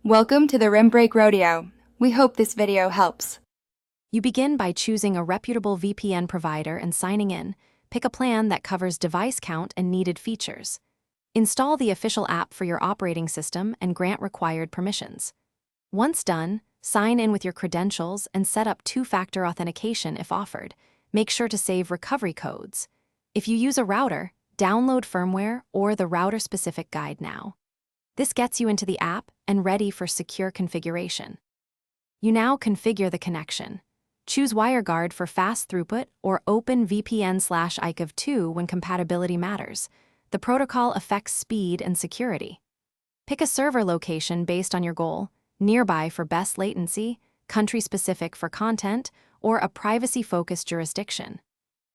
Welcome to the Rim Break Rodeo. We hope this video helps. You begin by choosing a reputable VPN provider and signing in. Pick a plan that covers device count and needed features. Install the official app for your operating system and grant required permissions. Once done, sign in with your credentials and set up two-factor authentication if offered. Make sure to save recovery codes. If you use a router, download firmware or the router-specific guide now. This gets you into the app and ready for secure configuration. You now configure the connection. Choose WireGuard for fast throughput or OpenVPN/IKEV2 when compatibility matters. The protocol affects speed and security. Pick a server location based on your goal, nearby for best latency, country-specific for content, or a privacy-focused jurisdiction.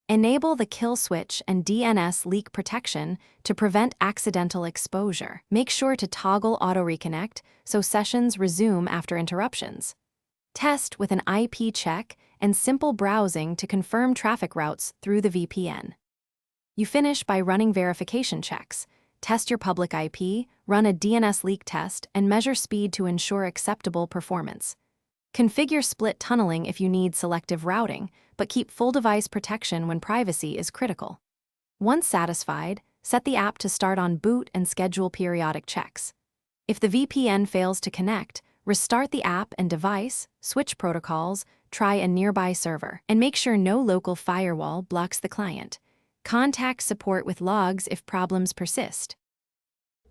Enable the kill switch and DNS leak protection to prevent accidental exposure. Make sure to toggle auto-reconnect so sessions resume after interruptions. Test with an IP check and simple browsing to confirm traffic routes through the VPN. You finish by running verification checks. Test your public IP, run a DNS leak test, and measure speed to ensure acceptable performance. Configure split tunneling if you need selective routing, but keep full device protection when privacy is critical. Once satisfied, set the app to start on boot and schedule periodic checks. If the VPN fails to connect, restart the app and device, switch protocols, try a nearby server, and make sure no local firewall blocks the client. Contact support with logs if problems persist.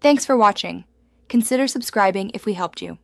Thanks for watching. Consider subscribing if we helped you.